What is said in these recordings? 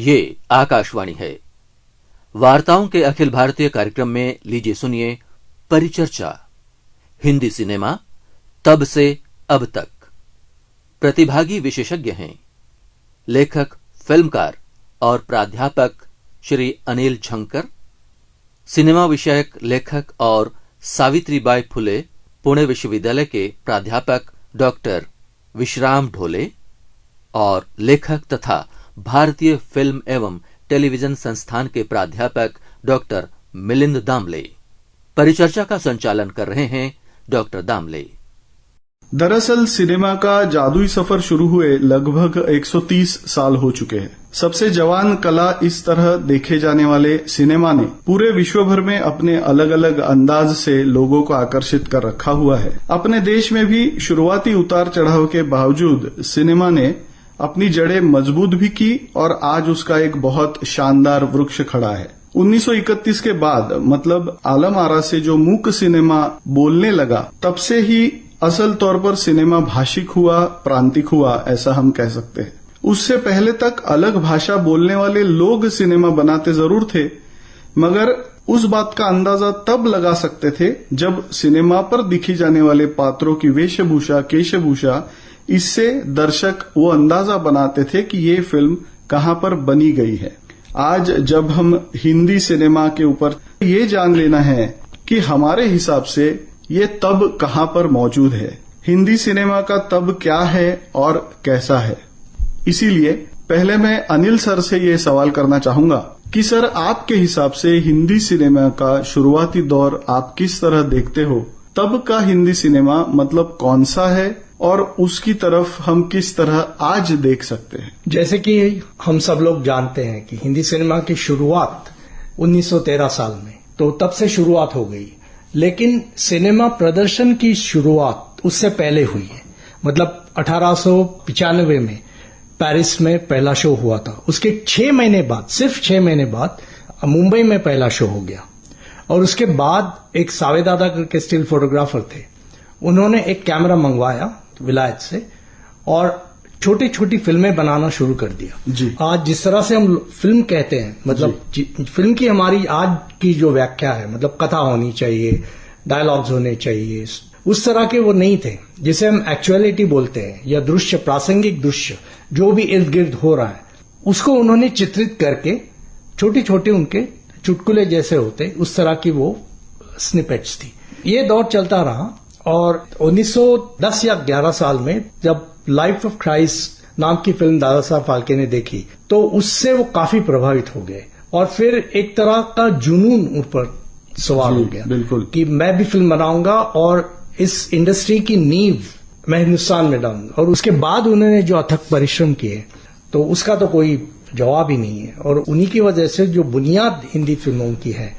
ये आकाशवाणी है। वार्ताओं के अखिल भारतीय कार्यक्रम में लीजिए सुनिए परिचर्चा, हिंदी सिनेमा तब से अब तक। प्रतिभागी विशेषज्ञ हैं लेखक, फिल्मकार और प्राध्यापक श्री अनिल झंकर, सिनेमा विषयक लेखक और सावित्रीबाई फुले पुणे विश्वविद्यालय के प्राध्यापक डॉक्टर विश्राम ढोले और लेखक तथा भारतीय फिल्म एवं टेलीविजन संस्थान के प्राध्यापक डॉक्टर मिलिंद दामले। परिचर्चा का संचालन कर रहे हैं डॉक्टर दामले। दरअसल सिनेमा का जादुई सफर शुरू हुए लगभग 130 साल हो चुके हैं। सबसे जवान कला इस तरह देखे जाने वाले सिनेमा ने पूरे विश्व भर में अपने अलग अलग अंदाज से लोगों को आकर्षित कर रखा हुआ है। अपने देश में भी शुरुआती उतार चढ़ाव के बावजूद सिनेमा ने अपनी जड़ें मजबूत भी की और आज उसका एक बहुत शानदार वृक्ष खड़ा है। 1931 के बाद मतलब आलम आरा से जो मूक सिनेमा बोलने लगा, तब से ही असल तौर पर सिनेमा भाषिक हुआ, प्रांतिक हुआ, ऐसा हम कह सकते हैं। उससे पहले तक अलग भाषा बोलने वाले लोग सिनेमा बनाते जरूर थे, मगर उस बात का अंदाजा तब लगा सकते थे जब सिनेमा पर दिखी जाने वाले पात्रों की वेशभूषा, केशभूषा, इससे दर्शक वो अंदाजा बनाते थे कि ये फिल्म कहां पर बनी गई है। आज जब हम हिंदी सिनेमा के ऊपर ये जान लेना है कि हमारे हिसाब से ये तब कहां पर मौजूद है, हिंदी सिनेमा का तब क्या है और कैसा है। इसीलिए पहले मैं अनिल सर से ये सवाल करना चाहूंगा कि सर, आपके हिसाब से हिंदी सिनेमा का शुरुआती दौर आप किस तरह देखते हो? तब का हिंदी सिनेमा मतलब कौन सा है और उसकी तरफ हम किस तरह आज देख सकते हैं? जैसे कि हम सब लोग जानते हैं कि हिंदी सिनेमा की शुरुआत 1913 साल में, तो तब से शुरुआत हो गई। लेकिन सिनेमा प्रदर्शन की शुरुआत उससे पहले हुई है। मतलब 1895 में पेरिस में पहला शो हुआ था। उसके 6 महीने बाद, सिर्फ 6 महीने बाद मुंबई में पहला शो हो गया। और उसके बाद एक सावेदादा करके स्टिल फोटोग्राफर थे, उन्होंने एक कैमरा मंगवाया विलायत से और छोटी छोटी फिल्में बनाना शुरू कर दिया जी। आज जिस तरह से हम फिल्म कहते हैं, मतलब फिल्म की हमारी आज की जो व्याख्या है, मतलब कथा होनी चाहिए, डायलॉग्स होने चाहिए, उस तरह के वो नहीं थे। जिसे हम एक्चुअलिटी बोलते हैं या दृश्य, प्रासंगिक दृश्य जो भी इर्द गिर्द हो रहा है, उसको उन्होंने चित्रित करके छोटी छोटी उनके चुटकुले जैसे होते, उस तरह की वो स्निपेट्स थी। ये दौर चलता रहा और 1910 या 11 साल में जब लाइफ ऑफ क्राइस्ट नाम की फिल्म दादा साहब फाल्के ने देखी, तो उससे वो काफी प्रभावित हो गए और फिर एक तरह का जुनून उन पर सवार हो गया। बिल्कुल कि मैं भी फिल्म बनाऊंगा और इस इंडस्ट्री की नींव मैं हिंदुस्तान में डालूंगा। और उसके बाद उन्होंने जो अथक परिश्रम किए, तो उसका तो कोई जवाब ही नहीं है। और उन्हीं की वजह से जो बुनियाद हिंदी फिल्मों की है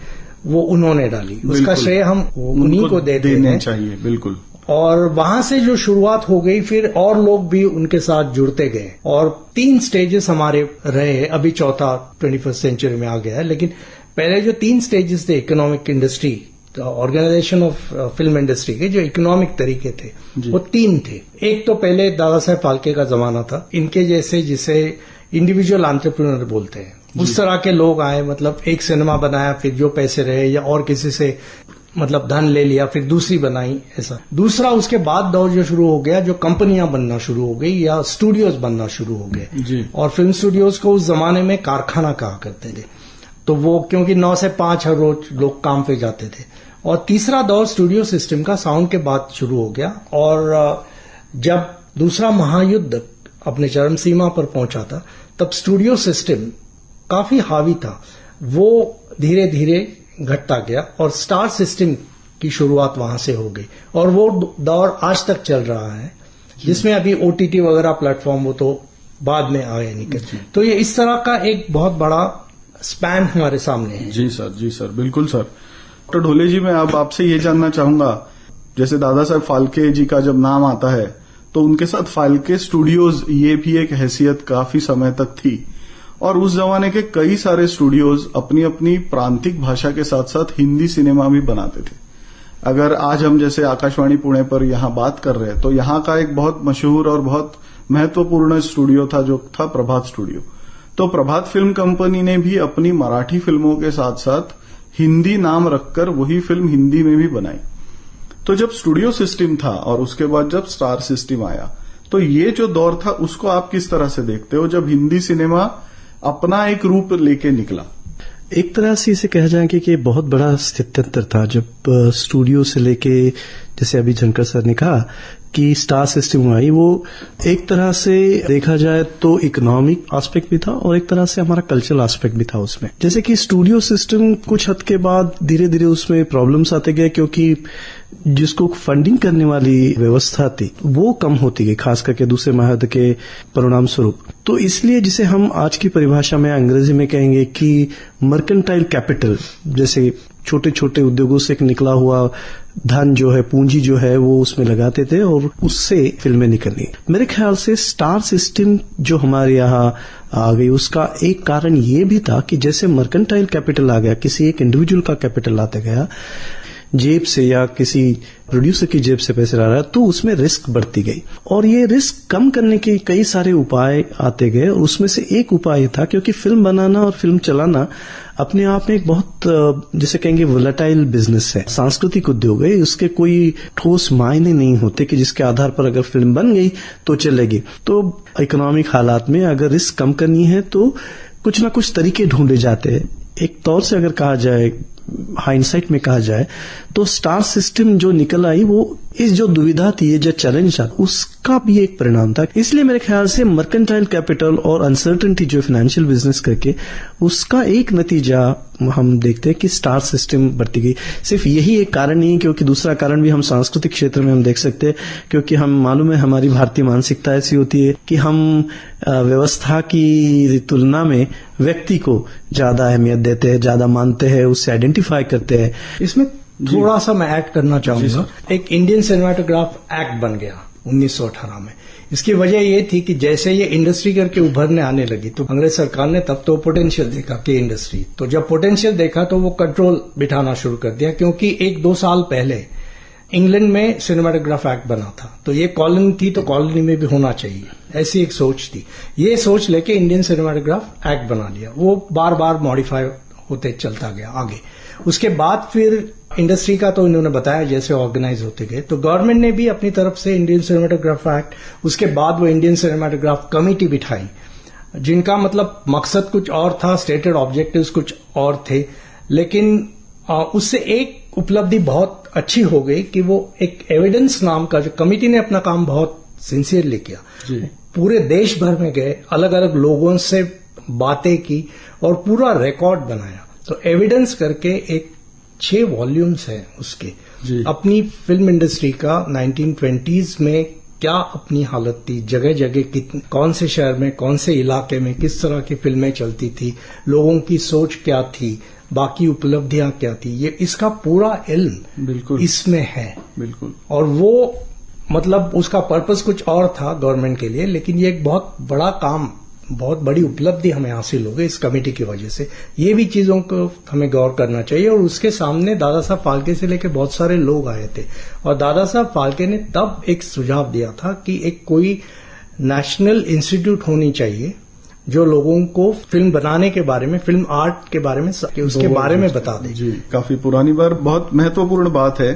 वो उन्होंने डाली, उसका श्रेय हम उन्हीं को देना चाहिए। बिल्कुल। और वहां से जो शुरुआत हो गई, फिर और लोग भी उनके साथ जुड़ते गए और 3 स्टेजेस हमारे रहे। अभी चौथा 21st सेंचुरी में आ गया है, लेकिन पहले जो 3 स्टेजेस थे economic industry, organisation of film industry के जो इकोनॉमिक तरीके थे, वो 3 थे। एक तो पहले दादा साहब फाल्के का जमाना था, इनके जैसे जिसे इंडिविजुअल एंटरप्रेन्योर बोलते हैं, उस तरह के लोग आए। मतलब एक सिनेमा बनाया, फिर जो पैसे रहे या और किसी से मतलब धन ले लिया, फिर दूसरी बनाई, ऐसा। दूसरा उसके बाद दौर जो शुरू हो गया, जो कंपनियां बनना शुरू हो गई या स्टूडियोज बनना शुरू हो गए। और फिल्म स्टूडियोज को उस जमाने में कारखाना कहा करते थे। तो वो क्योंकि 9 से 5 हर रोज लोग काम पे जाते थे। और तीसरा दौर स्टूडियो सिस्टम का साउंड के बाद शुरू हो गया। और जब दूसरा महायुद्ध अपने चरम सीमा पर पहुंचा था, तब स्टूडियो सिस्टम काफी हावी था, वो धीरे धीरे घटता गया और स्टार सिस्टम की शुरुआत वहां से हो गई। और वो दौर आज तक चल रहा है, जिसमें अभी OTT वगैरह प्लेटफॉर्म वो तो बाद में आए निकल। तो ये इस तरह का एक बहुत बड़ा स्पैन हमारे सामने है। जी सर, बिल्कुल सर। डॉक्टर ढोले जी, मैं अब आपसे ये जानना चाहूंगा, जैसे दादा साहब फाल्के जी का जब नाम आता है तो उनके साथ फाल्के स्टूडियोज ये भी एक हैसियत काफी समय तक थी। और उस जमाने के कई सारे स्टूडियोज अपनी अपनी प्रांतिक भाषा के साथ साथ हिंदी सिनेमा भी बनाते थे। अगर आज हम जैसे आकाशवाणी पुणे पर यहाँ बात कर रहे हैं, तो यहाँ का एक बहुत मशहूर और बहुत महत्वपूर्ण स्टूडियो था जो था प्रभात स्टूडियो। तो प्रभात फिल्म कंपनी ने भी अपनी मराठी फिल्मों के साथ साथ हिंदी नाम रखकर वही फिल्म हिंदी में भी बनाई। तो जब स्टूडियो सिस्टम था और उसके बाद जब स्टार सिस्टम आया, तो ये जो दौर था उसको आप किस तरह से देखते हो, जब हिंदी सिनेमा अपना एक रूप लेके निकला? एक तरह से इसे कहा जाए कि बहुत बड़ा स्थित्यंतर था जब स्टूडियो से लेके, जैसे अभी झनकर सर ने कहा कि स्टार सिस्टम आई, वो एक तरह से देखा जाए तो इकोनॉमिक एस्पेक्ट भी था और एक तरह से हमारा कल्चरल एस्पेक्ट भी था उसमें। जैसे कि स्टूडियो सिस्टम कुछ हद के बाद धीरे धीरे उसमें प्रॉब्लम्स आते गए, क्योंकि जिसको फंडिंग करने वाली व्यवस्था थी वो कम होती गई, खास करके दूसरे महायुद्ध के परिणाम स्वरूप। तो इसलिए जिसे हम आज की परिभाषा में अंग्रेजी में कहेंगे कि मर्केंटाइल कैपिटल, जैसे छोटे छोटे उद्योगों से निकला हुआ धन जो है, पूंजी जो है, वो उसमें लगाते थे और उससे फिल्में निकलनी। मेरे ख्याल से स्टार सिस्टम जो हमारे यहाँ आ गई, उसका एक कारण ये भी था कि जैसे मर्केंटाइल कैपिटल आ गया, किसी एक इंडिविजुअल का कैपिटल आते गया जेब से या किसी प्रोड्यूसर की जेब से पैसे ला रहा है, तो उसमें रिस्क बढ़ती गई और ये रिस्क कम करने के कई सारे उपाय आते गए। और उसमें से एक उपाय था, क्योंकि फिल्म बनाना और फिल्म चलाना अपने आप में एक बहुत जिसे कहेंगे वोलेटाइल बिजनेस है, सांस्कृतिक उद्योग है, उसके कोई ठोस मायने नहीं होते कि जिसके आधार पर अगर फिल्म बन गई तो चलेगी। तो इकोनॉमिक हालात में अगर रिस्क कम करनी है तो कुछ ना कुछ तरीके ढूंढे जाते हैं। एक तौर से अगर कहा जाए, हाइंडसाइट में कहा जाए, तो स्टार सिस्टम जो निकल आई वो इस जो दुविधा थी, ये जो चैलेंज था, उसका भी एक परिणाम था। इसलिए मेरे ख्याल से मर्केंटाइल कैपिटल और अनसर्टेनिटी जो फाइनेंशियल बिजनेस करके, उसका एक नतीजा हम देखते हैं कि स्टार सिस्टम बढ़ती गई। सिर्फ यही एक कारण नहीं है, क्योंकि दूसरा कारण भी हम सांस्कृतिक क्षेत्र में हम देख सकते हैं, क्योंकि हम मालूम है हमारी भारतीय मानसिकता ऐसी होती है कि हम व्यवस्था की तुलना में व्यक्ति को ज्यादा अहमियत देते हैं, ज्यादा मानते हैं, उससे आइडेंटिफाई करते हैं। इसमें थोड़ा सा मैं ऐड करना चाहूंगा। एक इंडियन सिनेमाटोग्राफ एक्ट बन गया 1918 में। इसकी वजह ये थी कि जैसे ये इंडस्ट्री करके उभरने आने लगी, तो अंग्रेज सरकार ने तब तो पोटेंशियल देखा कि इंडस्ट्री, तो जब पोटेंशियल देखा तो वो कंट्रोल बिठाना शुरू कर दिया। क्योंकि 1-2 साल पहले इंग्लैंड में सिनेमाटोग्राफ एक्ट बना था, तो ये कॉलोनी थी तो कॉलोनी में भी होना चाहिए, ऐसी एक सोच थी। ये सोच लेके इंडियन सिनेमाटोग्राफ एक्ट बना लिया। वो बार बार मॉडिफाई होते चलता गया आगे। उसके बाद फिर इंडस्ट्री का तो इन्होंने बताया जैसे ऑर्गेनाइज होते गए, तो गवर्नमेंट ने भी अपनी तरफ से इंडियन सिनेमाटोग्राफ एक्ट, उसके बाद वो इंडियन सिनेमाटोग्राफ कमेटी बिठाई, जिनका मतलब मकसद कुछ और था, स्टेटेड ऑब्जेक्टिव्स कुछ और थे। लेकिन उससे एक उपलब्धि बहुत अच्छी हो गई कि वो एक एविडेंस नाम का, जो कमेटी ने अपना काम बहुत सिंसियरली किया, पूरे देश भर में गए, अलग अलग लोगों से बातें की और पूरा रिकॉर्ड बनाया। तो एविडेंस करके एक 6 वॉल्यूम्स है उसके, अपनी फिल्म इंडस्ट्री का 1920s में क्या अपनी हालत थी, जगह जगह कौन से शहर में, कौन से इलाके में किस तरह की फिल्में चलती थी, लोगों की सोच क्या थी, बाकी उपलब्धियां क्या थी, ये इसका पूरा इल्म बिल्कुल इसमें है। बिल्कुल। और वो मतलब उसका पर्पस कुछ और था गवर्नमेंट के लिए, लेकिन ये एक बहुत बड़ा काम, बहुत बड़ी उपलब्धि हमें हासिल हो गई इस कमेटी की वजह से। ये भी चीजों को हमें गौर करना चाहिए। और उसके सामने दादा साहब फाल्के से लेकर बहुत सारे लोग आए थे, और दादा साहब फाल्के ने तब एक सुझाव दिया था कि एक कोई नेशनल इंस्टीट्यूट होनी चाहिए जो लोगों को फिल्म बनाने के बारे में, फिल्म आर्ट के बारे में, उसके बारे में बता दे। जी, काफी पुरानी बार, बहुत महत्वपूर्ण बात है।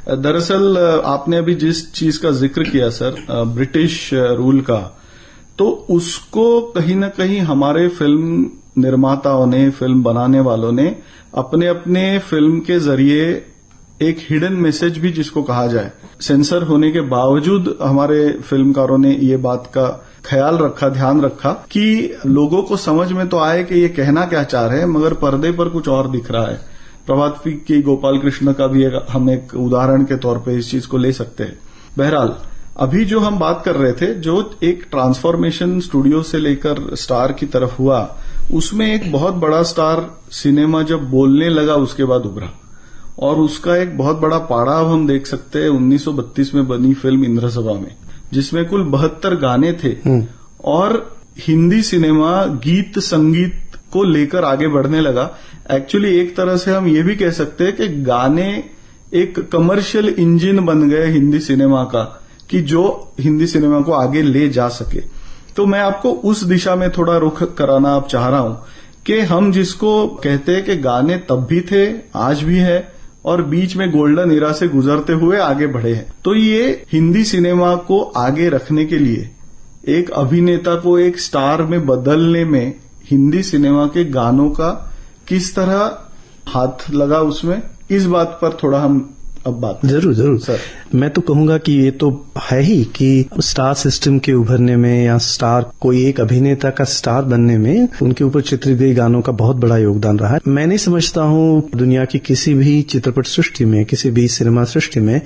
दरअसल आपने अभी जिस चीज का जिक्र किया सर, ब्रिटिश रूल का, तो उसको कहीं ना कहीं हमारे फिल्म निर्माताओं ने, फिल्म बनाने वालों ने अपने अपने फिल्म के जरिए एक हिडन मैसेज भी जिसको कहा जाए, सेंसर होने के बावजूद हमारे फिल्मकारों ने ये बात का ख्याल रखा, ध्यान रखा कि लोगों को समझ में तो आए कि ये कहना क्या चाह रहे हैं, मगर पर्दे पर कुछ और दिख रहा है। प्रभात की गोपाल कृष्ण का भी हम एक उदाहरण के तौर पे इस चीज को ले सकते हैं। बहरहाल अभी जो हम बात कर रहे थे, जो एक ट्रांसफॉर्मेशन स्टूडियो से लेकर स्टार की तरफ हुआ, उसमें एक बहुत बड़ा स्टार सिनेमा जब बोलने लगा उसके बाद उभरा, और उसका एक बहुत बड़ा पाड़ा अब हम देख सकते हैं 1932 में बनी फिल्म इंद्रसभा में, जिसमें कुल 72 गाने थे। और हिंदी सिनेमा गीत संगीत को लेकर आगे बढ़ने लगा। एक्चुअली एक तरह से हम ये भी कह सकते हैं कि गाने एक कमर्शियल इंजन बन गए हिंदी सिनेमा का, कि जो हिंदी सिनेमा को आगे ले जा सके। तो मैं आपको उस दिशा में थोड़ा रुख कराना आप चाह रहा हूं कि हम जिसको कहते हैं कि गाने तब भी थे, आज भी है, और बीच में गोल्डन इरा से गुजरते हुए आगे बढ़े हैं। तो ये हिंदी सिनेमा को आगे रखने के लिए, एक अभिनेता को एक स्टार में बदलने में हिंदी सिनेमा के गानों का किस तरह हाथ लगा, उसमें इस बात पर थोड़ा हम अब बात जरूर सर। मैं तो कहूंगा कि ये तो है ही कि स्टार सिस्टम के उभरने में या स्टार कोई एक अभिनेता का स्टार बनने में उनके ऊपर चित्रित गई गानों का बहुत बड़ा योगदान रहा है। मैं नहीं समझता हूँ दुनिया की किसी भी चित्रपट सृष्टि में, किसी भी सिनेमा सृष्टि में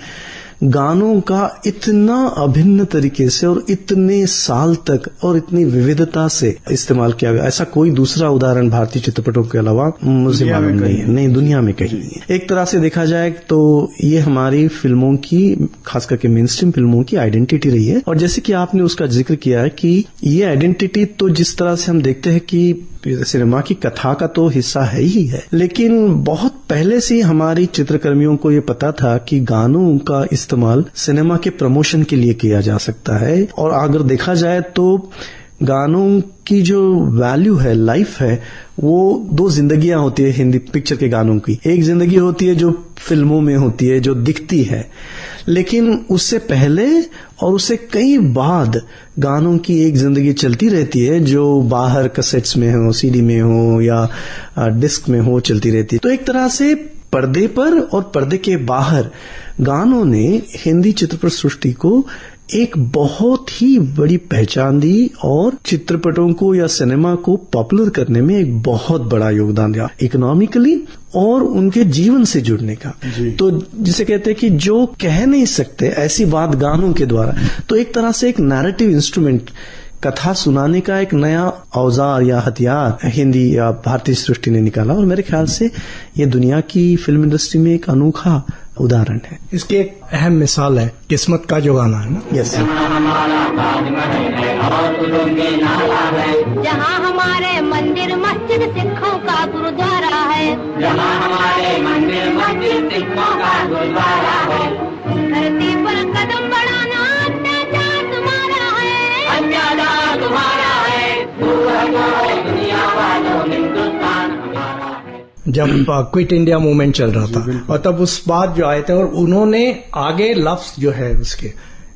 गानों का इतना अभिन्न तरीके से और इतने साल तक और इतनी विविधता से इस्तेमाल किया गया, ऐसा कोई दूसरा उदाहरण भारतीय चित्रपटों के अलावा मुझे मालूम नहीं है। नहीं, दुनिया में कहीं नहीं है। एक तरह से देखा जाए तो ये हमारी फिल्मों की, खास करके मेन स्ट्रीम फिल्मों की आइडेंटिटी रही है। और जैसे कि आपने उसका जिक्र किया है कि ये आइडेंटिटी तो जिस तरह से हम देखते हैं कि सिनेमा की कथा का तो हिस्सा है ही है, लेकिन बहुत पहले से हमारी चित्रकर्मियों को ये पता था कि गानों का इस्तेमाल सिनेमा के प्रमोशन के लिए किया जा सकता है। और अगर देखा जाए तो गानों की जो वैल्यू है, लाइफ है, वो दो जिंदगियां होती है हिंदी पिक्चर के गानों की। एक जिंदगी होती है जो फिल्मों में होती है, जो दिखती है, लेकिन उससे पहले और उससे कई बाद गानों की एक जिंदगी चलती रहती है जो बाहर कैसेट्स में हो, सीडी में हो या डिस्क में हो, चलती रहती है। तो एक तरह से पर्दे पर और पर्दे के बाहर गानों ने हिंदी चित्रपट सृष्टि को एक बहुत ही बड़ी पहचान दी और चित्रपटों को या सिनेमा को पॉपुलर करने में एक बहुत बड़ा योगदान दिया, इकोनॉमिकली और उनके जीवन से जुड़ने का। तो जिसे कहते हैं कि जो कह नहीं सकते ऐसी बात गानों के द्वारा, तो एक तरह से एक नैरेटिव इंस्ट्रूमेंट, कथा सुनाने का एक नया औजार या हथियार हिंदी या भारतीय सृष्टि ने निकाला। और मेरे ख्याल से ये दुनिया की फिल्म इंडस्ट्री में एक अनोखा उदाहरण है। इसकी एक अहम मिसाल है किस्मत का जो गाना है ना। यस। जहाँ हमारे मंदिर मस्जिद सिखों का गुरुद्वारा है, जहाँ हमारे मंदिर मस्जिद सिखों का गुरुद्वारा है, धरती पर कदम बढ़ाना अत्याचार तुम्हारा है, अत्याचार तुम्हारा है, दुनिया वालों हिंदुस्तान हमारा है। जब क्विट इंडिया मूवमेंट चल रहा था और तब उस बात जो आए थे और उन्होंने आगे लफ्ज जो है उसके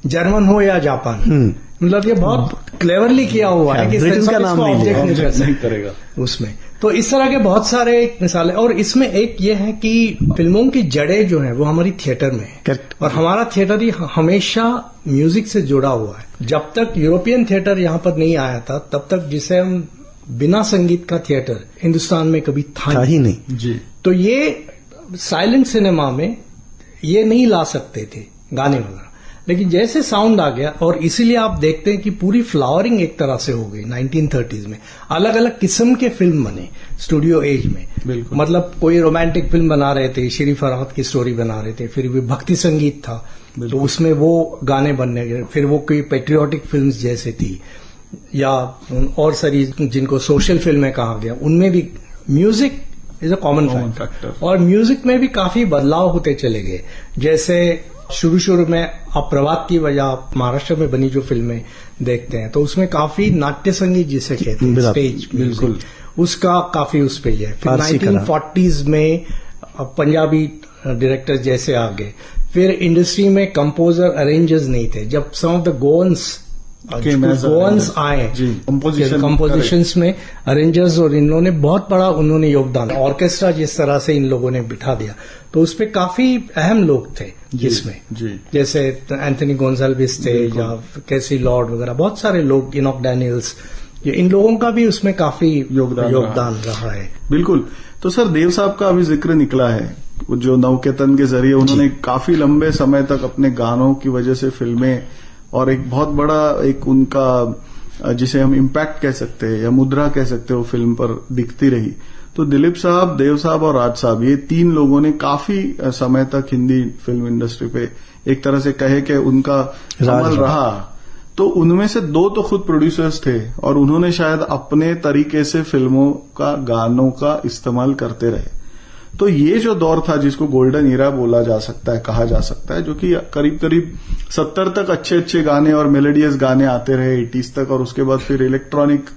जर्मन हो या जापान, मतलब ये बहुत क्लेवरली किया हुआ है कि ब्रिटेन का नाम नहीं करेगा उसमें। तो इस तरह के बहुत सारे मिसाल है। और इसमें एक ये है कि फिल्मों की जड़ें जो है वो हमारी थिएटर में है और हमारा थिएटर ही हमेशा म्यूजिक से जुड़ा हुआ है। जब तक यूरोपियन थिएटर यहाँ पर नहीं आया था तब तक जिसे हम बिना संगीत का थिएटर हिंदुस्तान में कभी था ही नहीं जी। तो ये साइलेंट सिनेमा में ये नहीं ला सकते थे गाने वगैरह, लेकिन जैसे साउंड आ गया और इसीलिए आप देखते हैं कि पूरी फ्लावरिंग एक तरह से हो गई 1930s में। अलग अलग किस्म के फिल्म बने स्टूडियो एज में, बिल्कुल। मतलब कोई रोमांटिक फिल्म बना रहे थे, श्री फरहाद की स्टोरी बना रहे थे, फिर भी भक्ति संगीत था तो उसमें वो गाने बनने गए, फिर वो कोई पेट्रियोटिक फिल्म जैसे थी या और सारी जिनको सोशल फिल्में कहा गया, उनमें भी music is a common factor. और म्यूजिक में भी काफी बदलाव होते चले गए। जैसे शुरू में आप प्रभात की वजह आप महाराष्ट्र में बनी जो फिल्में देखते हैं तो उसमें काफी नाट्य संगीत जिसे कहते हैं स्टेज, बिल्कुल उसका काफी उस पे है। फिर 1940s में पंजाबी डायरेक्टर जैसे आ गए। फिर इंडस्ट्री में कंपोजर अरेंजर्स नहीं थे। जब सम ऑफ द गोवंस आए कंपोजिशंस में अरेंजर्स और इन लोगों ने बहुत बड़ा उन्होंने योगदान, ऑर्केस्ट्रा जिस तरह से इन लोगों ने बिठा दिया तो उस पे काफी अहम लोग थे जिसमें जैसे एंथनी गोंजाल्विस थे या कैसी लॉर्ड वगैरह, बहुत सारे लोग, इनॉक डैनियल्स, इन लोगों का भी उसमें काफी योगदान रहा है। बिल्कुल। तो सर देव साहब का अभी जिक्र निकला है, जो नवकेतन के जरिए उन्होंने काफी लंबे समय तक अपने गानों की वजह से फिल्में और एक बहुत बड़ा एक उनका जिसे हम इम्पैक्ट कह सकते हैं या मुद्रा कह सकते हो फिल्म पर दिखती रही। तो दिलीप साहब, देव साहब और राज साहब, ये तीन लोगों ने काफी समय तक हिंदी फिल्म इंडस्ट्री पे एक तरह से कहे कि उनका अमल रहा। तो उनमें से दो तो खुद प्रोड्यूसर्स थे और उन्होंने शायद अपने तरीके से फिल्मों का गानों का इस्तेमाल करते रहे। तो ये जो दौर था जिसको गोल्डन ईरा बोला जा सकता है, कहा जा सकता है, जो कि करीब करीब 70 तक अच्छे अच्छे गाने और मेलोडियस गाने आते रहे 80s तक, और उसके बाद फिर इलेक्ट्रॉनिक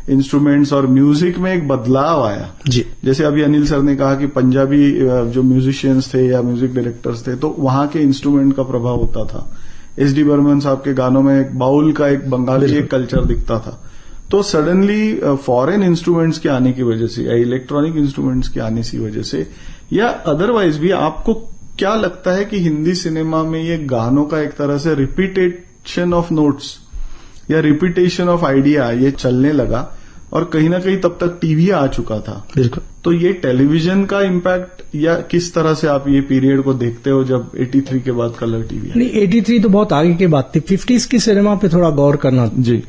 इंस्ट्रूमेंट्स और म्यूजिक में एक बदलाव आया। जी। जैसे अभी अनिल सर ने कहा कि पंजाबी जो म्यूजिशियंस थे या म्यूजिक डायरेक्टर्स थे, तो वहां के इंस्ट्रूमेंट का प्रभाव होता था। एस.डी. बर्मन साहब के गानों में एक बाउल का, एक बंगाली एक कल्चर दिखता था। तो सडनली फॉरेन इंस्ट्रूमेंट्स के आने की वजह से या इलेक्ट्रॉनिक इंस्ट्रूमेंट्स के आने की वजह से या अदरवाइज भी, आपको क्या लगता है कि हिंदी सिनेमा में ये गानों का एक तरह से रिपीटेशन ऑफ नोट्स या रिपीटेशन ऑफ आइडिया ये चलने लगा, और कहीं ना कहीं तब तक टीवी आ चुका था। बिल्कुल। तो ये टेलीविजन का इम्पैक्ट, या किस तरह से आप ये पीरियड को देखते हो जब 83 के बाद कलर टीवी? नहीं, 83 तो बहुत आगे की बात थी। 50s की सिनेमा पे थोड़ा गौर करना जी।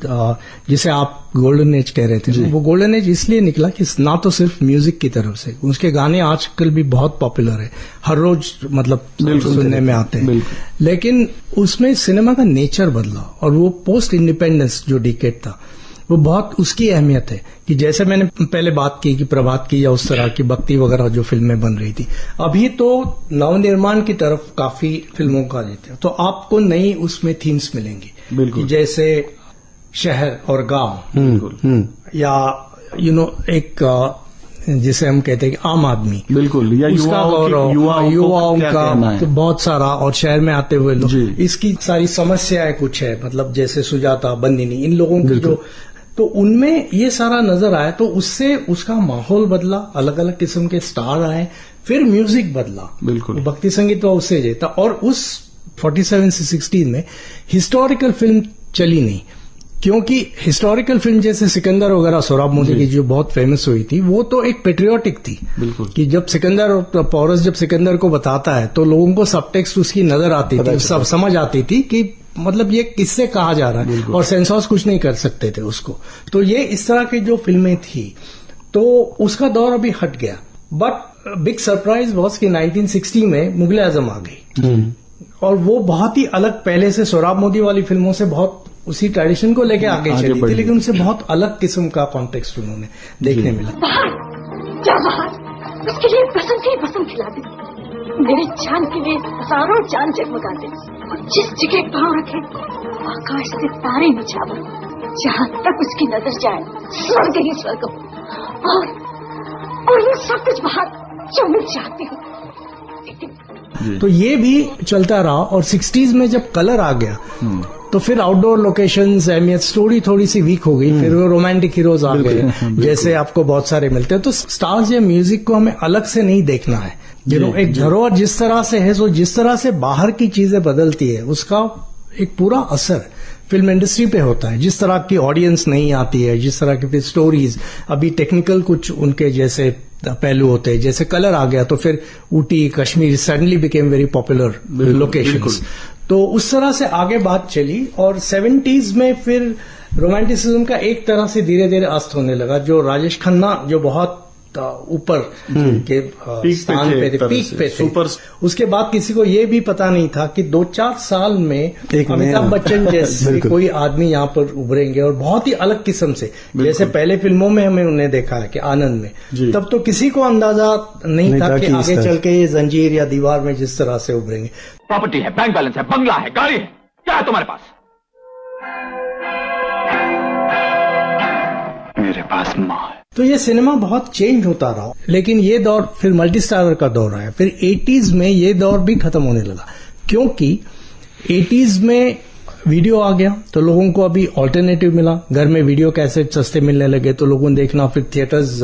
जिसे आप गोल्डन एज कह रहे थे, वो गोल्डन एज इसलिए निकला कि ना तो सिर्फ म्यूजिक की तरफ से, उसके गाने आजकल भी बहुत पॉपुलर है, हर रोज मतलब सुनने में आते हैं, लेकिन उसमें सिनेमा का नेचर बदला, और वो पोस्ट इंडिपेंडेंस जो डिकेड था वो बहुत उसकी अहमियत है कि जैसे मैंने पहले बात की कि प्रभात की या उस तरह की भक्ति वगैरह जो फिल्में बन रही थी, अभी तो नवनिर्माण की तरफ काफी फिल्मों का देते हैं, तो आपको नई उसमें थीम्स मिलेंगी। बिल्कुल। जैसे शहर और गांव, या एक जिसे हम कहते हैं कि आम आदमी, बिल्कुल, या उसका गौरव, युवाओं का तो बहुत सारा, और शहर में आते हुए लोग, इसकी सारी समस्याएं कुछ है, मतलब जैसे सुजाता, बंदिनी, इन लोगों की जो, तो उनमें ये सारा नजर आया, तो उससे उसका माहौल बदला, अलग अलग किस्म के स्टार आए, फिर म्यूजिक बदला। बिल्कुल। भक्ति संगीत तो उससे जेता, और उस 47 से 16 में हिस्टोरिकल फिल्म चली नहीं, क्योंकि हिस्टोरिकल फिल्म जैसे सिकंदर वगैरह सोहराब मोदी की जो बहुत फेमस हुई थी, वो तो एक पेट्रियोटिक थी। बिल्कुल। कि जब सिकंदर और पौरस जब सिकंदर को बताता है तो लोगों को सबटेक्स्ट उसकी नजर आती थी, सब समझ आती थी कि मतलब ये किससे कहा जा रहा है, और सेंसॉर्स कुछ नहीं कर सकते थे उसको। तो ये इस तरह की जो फिल्में थी, तो उसका दौर अभी हट गया। बट बिग सरप्राइज वॉज कि 1960 में मुगल आजम आ गई, और वो बहुत ही अलग, पहले से सोहराब मोदी वाली फिल्मों से बहुत उसी ट्रेडिशन को लेके आगे चली थी, लेकिन उनसे बहुत अलग किस्म का कॉन्टेक्स्ट उन्होंने देखने मिला। क्या बाहर उसके लिए पसंद खिला दे, मेरे जान के लिए हजारों जान जगमगा दे, और जिस जगह पांव रखे आकाश से तारे निछावर, जहां तक उसकी नजर जाए स्वर्ग ही स्वर्ग हो, और ये सब कुछ बाहर जो मैं चाहती हूँ। तो ये भी चलता रहा, और 60s में जब कलर आ गया तो फिर आउटडोर लोकेशंस अहमियत, स्टोरी थोड़ी सी वीक हो गई, फिर वो रोमांटिक हीरोज आ गए जैसे आपको बहुत सारे मिलते हैं। तो स्टार्स या म्यूजिक को हमें अलग से नहीं देखना है, एक धरोहर जिस तरह से है, सो जिस तरह से बाहर की चीजें बदलती है उसका एक पूरा असर फिल्म इंडस्ट्री पे होता है। जिस तरह की ऑडियंस नहीं आती है, जिस तरह की फिर स्टोरीज, अभी टेक्निकल कुछ उनके जैसे पहलू होते हैं, जैसे कलर आ गया तो फिर Ooty, Kashmir suddenly became very popular locations, तो उस तरह से आगे बात चली। और 70s में फिर रोमांटिसिज्म का एक तरह से धीरे धीरे अस्त होने लगा, जो राजेश खन्ना जो बहुत ऊपर के स्थान पे थे, पीक पे थे, उसके बाद किसी को ये भी पता नहीं था कि 2-4 साल में अमिताभ बच्चन जैसे कोई आदमी यहाँ पर उभरेंगे, और बहुत ही अलग किस्म से, जैसे पहले फिल्मों में हमें उन्हें देखा है कि आनंद में, तब तो किसी को अंदाजा नहीं था कि आगे चल के ये जंजीर या दीवार में जिस तरह से उभरेंगे। प्रॉपर्टी है, बैंक बैलेंस है, बंगला है, गाड़ी है, क्या है तुम्हारे पास? मेरे पास माँ है। तो ये सिनेमा बहुत चेंज होता रहा, लेकिन ये दौर फिर मल्टी स्टारर का दौर आया। फिर 80s में ये दौर भी खत्म होने लगा, क्योंकि 80s में वीडियो आ गया, तो लोगों को अभी ऑल्टरनेटिव मिला, घर में वीडियो कैसेट सस्ते मिलने लगे, तो लोगों ने देखना, फिर थिएटर्स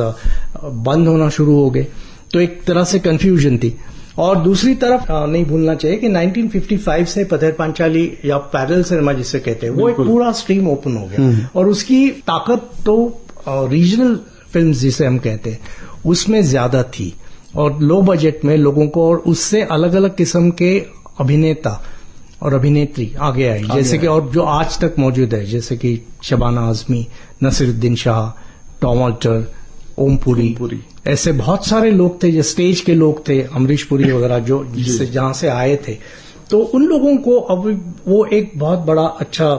बंद होना शुरू हो गए, तो एक तरह से कंफ्यूजन थी। और दूसरी तरफ नहीं भूलना चाहिए कि 1955 से पथेर पांचाली या पैरेलल सिनेमा जिसे कहते हैं, वो एक पूरा स्ट्रीम ओपन हो गया, और उसकी ताकत तो रीजनल फिल्म्स जिसे हम कहते हैं उसमें ज्यादा थी, और लो बजट में लोगों को, और उससे अलग अलग किस्म के अभिनेता और अभिनेत्री आगे आई, जैसे कि और जो आज तक मौजूद है, जैसे कि शबाना आजमी, नसीरुद्दीन शाह, टॉम ऑल्टर, ओम पुरी, ऐसे बहुत सारे लोग थे जो स्टेज के लोग थे, अमरीश पुरी वगैरह जो जहां से आए थे। तो उन लोगों को अब वो एक बहुत बड़ा अच्छा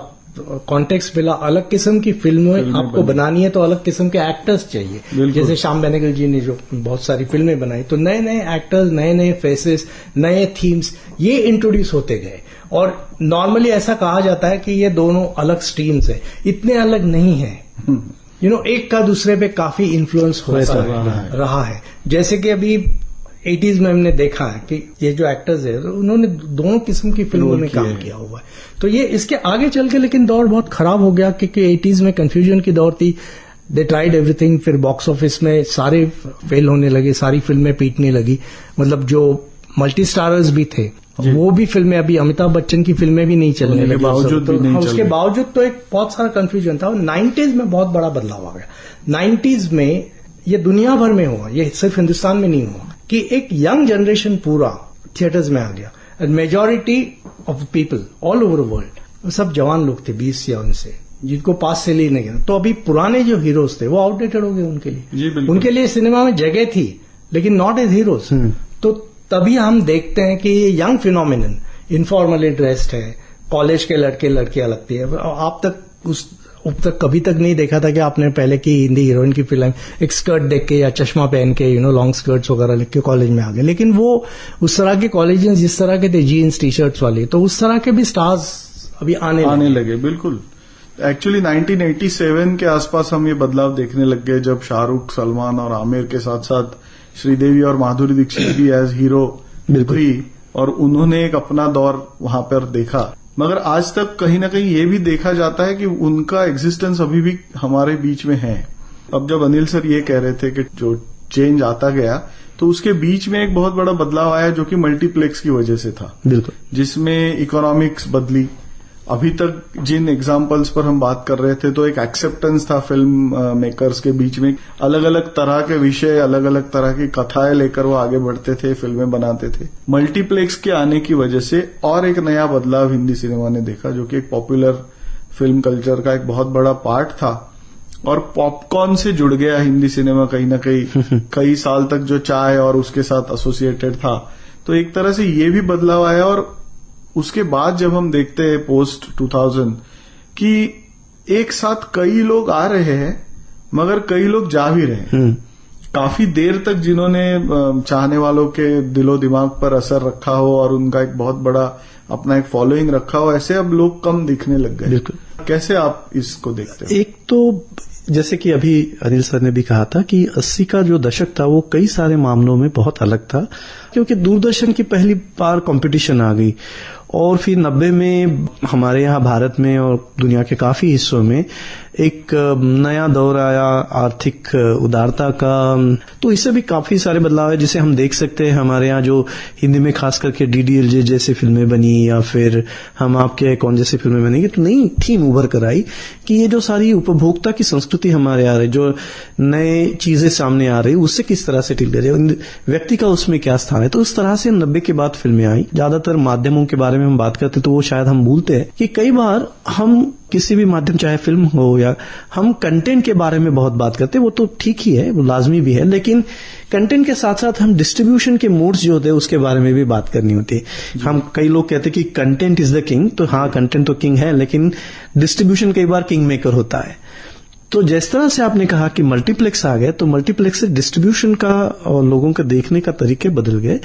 कॉन्टेक्स्ट मिला, अलग किस्म की फिल्में आपको बनानी है तो अलग किस्म के एक्टर्स चाहिए। जैसे श्याम बेनेगल जी ने जो बहुत सारी फिल्में बनाई, तो नए नए एक्टर्स, नए नए फेसेस, नए थीम्स ये इंट्रोड्यूस होते गए। और नॉर्मली ऐसा कहा जाता है कि ये दोनों अलग स्ट्रीम्स है, इतने अलग नहीं है। एक का दूसरे पे काफी इन्फ्लुएंस होता रहा है। जैसे कि अभी 80s में हमने देखा है कि ये जो एक्टर्स है उन्होंने दोनों किस्म की फिल्मों में काम किया हुआ है। तो ये इसके आगे चल के लेकिन दौर बहुत खराब हो गया, क्योंकि 80s में कंफ्यूजन की दौर थी। दे ट्राइड एवरीथिंग, फिर बॉक्स ऑफिस में सारे फेल होने लगे, सारी फिल्में पीटने लगी। मतलब जो मल्टी स्टारर्स भी थे वो भी फिल्में, अभी अमिताभ बच्चन की फिल्में भी नहीं चलने लगी, उसके बावजूद तो एक बहुत सारा कंफ्यूजन था। 90s में बहुत बड़ा बदलाव आ गया। 90s में ये दुनिया भर में हुआ, ये सिर्फ हिंदुस्तान में नहीं हुआ, कि एक यंग जनरेशन पूरा थिएटर्स में आ गया। And majority of people all over the world सब जवान लोग थे 20 या उनसे, जिनको पास से लेने गए। तो अभी पुराने जो हीरोज थे वो आउटडेटेड हो गए उनके लिए। उनके लिए सिनेमा में जगह थी लेकिन नॉट एज हीरोज। तो तभी हम देखते हैं कि ये यंग फिनोमिनन, इनफॉर्मल इंटरेस्ट है, कॉलेज के लड़के लड़कियां लगती है। आप तक कभी तक नहीं देखा था कि आपने पहले की हिंदी हीरोइन की फिल्म एक स्कर्ट देख के या चश्मा पहन के लॉन्ग स्कर्ट्स वगैरह लिख के कॉलेज में आ गए। लेकिन वो उस तरह के कॉलेजेस जिस तरह के थे, जीन्स टी शर्ट्स वाले, तो उस तरह के भी स्टार्स अभी आने लगे। बिल्कुल। एक्चुअली 1987 के आसपास हम ये बदलाव देखने लग गए, जब शाहरुख, सलमान और आमिर के साथ साथ श्रीदेवी और माधुरी दीक्षित भी एज हीरो हुई और उन्होंने एक अपना दौर वहां पर देखा। मगर आज तक कहीं ना कहीं ये भी देखा जाता है कि उनका एग्जिस्टेंस अभी भी हमारे बीच में है। अब जब अनिल सर ये कह रहे थे कि जो चेंज आता गया, तो उसके बीच में एक बहुत बड़ा बदलाव आया जो कि मल्टीप्लेक्स की वजह से था। बिल्कुल। जिसमें इकोनॉमिक्स बदली। अभी तक जिन एग्जाम्पल्स पर हम बात कर रहे थे, तो एक एक्सेप्टेंस था फिल्म मेकर्स के बीच में, अलग अलग तरह के विषय, अलग अलग तरह की कथाएं लेकर वो आगे बढ़ते थे, फिल्में बनाते थे। मल्टीप्लेक्स के आने की वजह से और एक नया बदलाव हिंदी सिनेमा ने देखा, जो कि एक पॉपुलर फिल्म कल्चर का एक बहुत बड़ा पार्ट था और पॉपकॉर्न से जुड़ गया हिंदी सिनेमा कहीं ना कहीं। कई साल तक जो चाय और उसके साथ एसोसिएटेड था, तो एक तरह से ये भी बदलाव आया। और उसके बाद जब हम देखते हैं पोस्ट 2000 कि एक साथ कई लोग आ रहे हैं मगर कई लोग जा भी रहे हैं, काफी देर तक जिन्होंने चाहने वालों के दिलो दिमाग पर असर रखा हो और उनका एक बहुत बड़ा अपना एक फॉलोइंग रखा हो, ऐसे अब लोग कम दिखने लग गए। कैसे आप इसको देखते हैं? एक तो जैसे कि अभी अनिल सर ने भी कहा था कि 80 का जो दशक था वो कई सारे मामलों में बहुत अलग था, क्योंकि दूरदर्शन की पहली बार कंपटीशन आ गई और फिर 90 में हमारे यहाँ भारत में और दुनिया के काफी हिस्सों में एक नया दौर आया आर्थिक उदारता का। तो इससे भी काफी सारे बदलाव है, जिसे हम देख सकते हैं हमारे यहाँ जो हिंदी में खास करके DDLJ जैसी फिल्में बनी या फिर हम आपके कौन जैसी फिल्में बनेंगी, तो नई थीम उभर कर आई कि ये जो सारी उपभोक्ता की संस्कृति हमारे आ रही, जो नए चीजें सामने आ रही, उससे किस तरह से डील करें, व्यक्ति का उसमें क्या स्थान है। तो उस तरह से 90 के बाद फिल्में आई। ज्यादातर माध्यमों के बारे में हम बात करते तो वो शायद हम भूलते हैं कि कई बार हम किसी भी माध्यम, चाहे फिल्म हो या हम कंटेंट के बारे में बहुत बात करते हैं, वो तो ठीक ही है, वो लाजमी भी है, लेकिन कंटेंट के साथ साथ हम डिस्ट्रीब्यूशन के मोड्स जो होते हैं उसके बारे में भी बात करनी होती है। हम कई लोग कहते हैं कि कंटेंट इज द किंग, तो हाँ कंटेंट तो किंग है, लेकिन डिस्ट्रीब्यूशन कई बार किंग मेकर होता है। तो जिस तरह से आपने कहा कि मल्टीप्लेक्स आ गए, तो मल्टीप्लेक्स से डिस्ट्रीब्यूशन का और लोगों के देखने का तरीके बदल गए।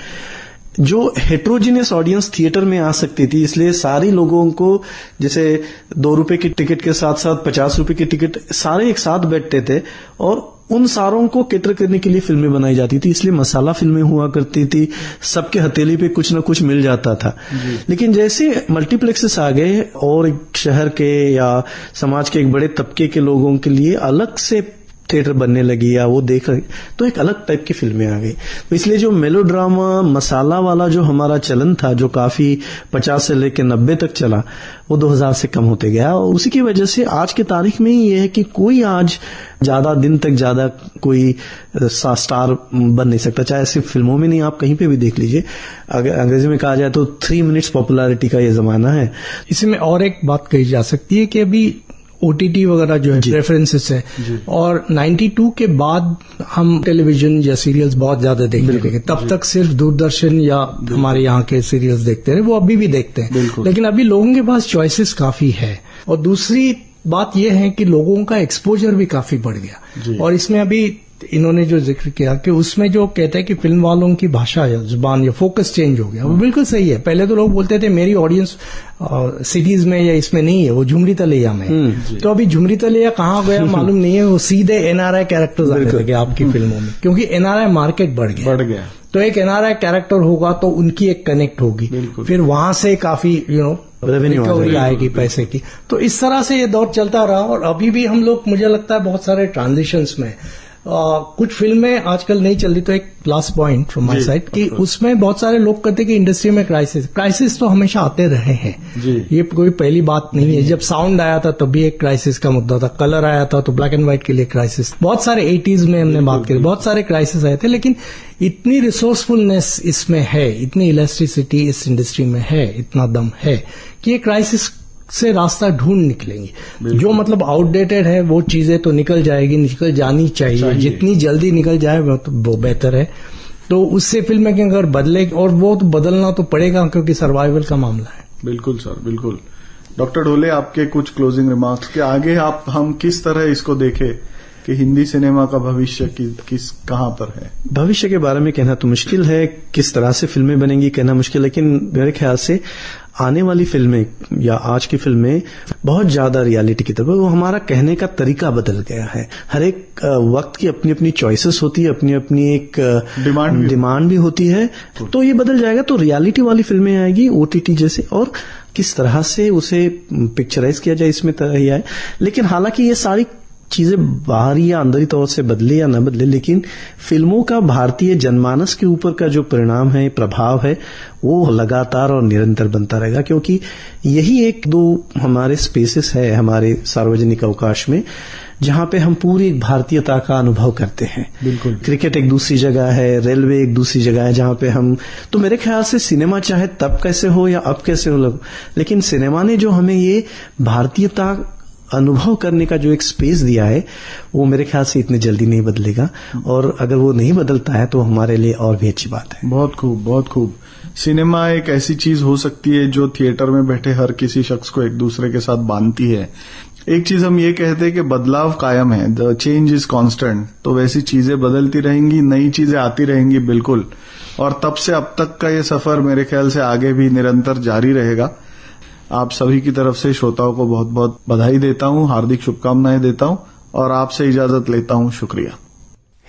जो हेट्रोजीनियस ऑडियंस थिएटर में आ सकती थी, इसलिए सारी लोगों को जैसे 2 रुपए की टिकट के साथ साथ 50 रुपए की टिकट सारे एक साथ बैठते थे और उन सारों को कैटर करने के लिए फिल्में बनाई जाती थी, इसलिए मसाला फिल्में हुआ करती थी, सबके हथेली पे कुछ न कुछ मिल जाता था। लेकिन जैसे मल्टीप्लेक्सेस आ गए और एक शहर के या समाज के एक बड़े तबके के लोगों के लिए अलग से थिएटर बनने लगी या वो देख रहे, तो एक अलग टाइप की फिल्में आ गई। तो इसलिए जो मेलोड्रामा मसाला वाला जो हमारा चलन था, जो काफी 50 से लेकर 90 तक चला, वो 2000 से कम होते गया। और उसी की वजह से आज के तारीख में ये है कि कोई आज ज्यादा दिन तक ज्यादा कोई स्टार बन नहीं सकता, चाहे सिर्फ फिल्मों में नहीं, आप कहीं पे भी देख लीजिए। अगर अंग्रेजी में कहा जाए तो 3 मिनट्स पॉपुलैरिटी का ये जमाना है। इसमें और एक बात कही जा सकती है कि अभी OTT वगैरह जो है प्रेफरेंसेस है, और 92 के बाद हम टेलीविजन या सीरियल्स बहुत ज्यादा देखने लगे। तब तक सिर्फ दूरदर्शन या हमारे यहाँ के सीरियल्स देखते रहे, वो अभी भी देखते हैं, लेकिन अभी लोगों के पास चॉइसेस काफी है। और दूसरी बात यह है कि लोगों का एक्सपोजर भी काफी बढ़ गया। और इसमें अभी इन्होंने जो जिक्र किया कि उसमें जो कहते हैं कि फिल्म वालों की भाषा या जुबान या फोकस चेंज हो गया, वो बिल्कुल सही है। पहले तो लोग बोलते थे मेरी ऑडियंस सिटीज में या इसमें नहीं है, वो झुमरी तलैया में। तो अभी झुमरी तलैया कहाँ गया मालूम नहीं है, वो सीधे NRI कैरेक्टर्स आने लगे आपकी फिल्मों में, क्योंकि NRI मार्केट बढ़ गया। तो एक NRI कैरेक्टर होगा तो उनकी एक कनेक्ट होगी, फिर वहां से काफी रिकवरी आएगी पैसे की। तो इस तरह से ये दौर चलता रहा, और अभी भी हम लोग, मुझे लगता है, बहुत सारे ट्रांजिशंस में कुछ फिल्में आजकल नहीं चल रही। तो एक last point from my side कि उसमें बहुत सारे लोग कहते हैं कि इंडस्ट्री में क्राइसिस तो हमेशा आते रहे हैं, ये कोई पहली बात नहीं है। जब साउंड आया था तब भी एक क्राइसिस का मुद्दा था, कलर आया था तो ब्लैक एंड व्हाइट के लिए क्राइसिस, बहुत सारे 80s में हमने बात करी, बहुत सारे क्राइसिस आए थे। लेकिन इतनी रिसोर्सफुलनेस इसमें है, इतनी इलास्टिसिटी इस इंडस्ट्री में है, इतना दम है कि ये क्राइसिस से रास्ता ढूंढ निकलेंगे। जो मतलब आउटडेटेड है वो चीजें तो निकल जाएगी, निकल जानी चाहिए। जितनी जल्दी निकल जाए वो बेहतर है। तो उससे फिल्म मेकिंग अगर बदले, और वो तो बदलना तो पड़ेगा क्योंकि सर्वाइवल का मामला है। बिल्कुल सर, बिल्कुल। डॉक्टर ढोले, आपके कुछ क्लोजिंग रिमार्क्स के आगे हम किस तरह इसको देखें कि हिंदी सिनेमा का भविष्य किस कहां पर है? भविष्य के बारे में कहना तो मुश्किल है, किस तरह से फिल्में बनेंगी कहना मुश्किल, लेकिन मेरे ख्याल से आने वाली फिल्में या आज की फिल्में बहुत ज्यादा रियलिटी की तरफ, वो हमारा कहने का तरीका बदल गया है। हर एक वक्त की अपनी अपनी चॉइसेस होती है, अपनी अपनी एक डिमांड भी होती है, तो ये बदल जाएगा। तो रियलिटी वाली फिल्में आएगी OTT जैसे, और किस तरह से उसे पिक्चराइज किया जाए इसमें तरह ही आए। लेकिन हालांकि ये सारी चीजें बाहरी या अंदरी तौर से बदले या न बदले, लेकिन फिल्मों का भारतीय जनमानस के ऊपर का जो परिणाम है, प्रभाव है, वो लगातार और निरंतर बनता रहेगा। क्योंकि यही एक दो हमारे स्पेसेस है हमारे सार्वजनिक अवकाश में, जहां पे हम पूरी भारतीयता का अनुभव करते हैं। बिल्कुल। क्रिकेट एक दूसरी जगह है, रेलवे एक दूसरी जगह है, जहां पे हम, तो मेरे ख्याल से सिनेमा चाहे तब कैसे हो या अब कैसे हो, लेकिन सिनेमा ने जो हमें ये भारतीयता अनुभव करने का जो एक स्पेस दिया है, वो मेरे ख्याल से इतनी जल्दी नहीं बदलेगा। और अगर वो नहीं बदलता है तो हमारे लिए और भी अच्छी बात है। बहुत खूब, बहुत खूब। सिनेमा एक ऐसी चीज हो सकती है जो थिएटर में बैठे हर किसी शख्स को एक दूसरे के साथ बांधती है। एक चीज हम ये कहते हैं कि बदलाव कायम है, द चेंज इज कांस्टेंट। तो वैसी चीजें बदलती रहेंगी, नई चीजें आती रहेंगी, बिल्कुल। और तब से अब तक का ये सफर मेरे ख्याल से आगे भी निरंतर जारी रहेगा। आप सभी की तरफ से श्रोताओं को बहुत बहुत बधाई देता हूं, हार्दिक शुभकामनाएं देता हूं और आपसे इजाजत लेता हूं। शुक्रिया।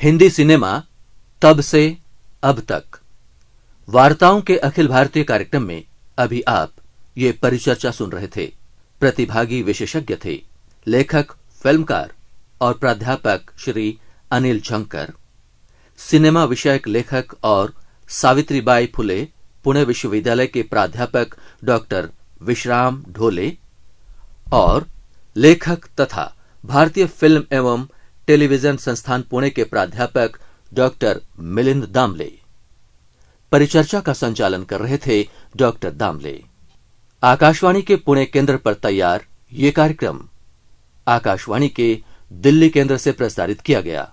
हिंदी सिनेमा तब से अब तक, वार्ताओं के अखिल भारतीय कार्यक्रम में अभी आप ये परिचर्चा सुन रहे थे। प्रतिभागी विशेषज्ञ थे लेखक, फिल्मकार और प्राध्यापक श्री अनिल झंकर, सिनेमा विषयक लेखक और सावित्रीबाई फुले पुणे विश्वविद्यालय के प्राध्यापक डॉक्टर विश्राम ढोले और लेखक तथा भारतीय फिल्म एवं टेलीविजन संस्थान पुणे के प्राध्यापक डॉक्टर मिलिंद दामले। परिचर्चा का संचालन कर रहे थे डॉक्टर दामले। आकाशवाणी के पुणे केंद्र पर तैयार ये कार्यक्रम आकाशवाणी के दिल्ली केंद्र से प्रसारित किया गया।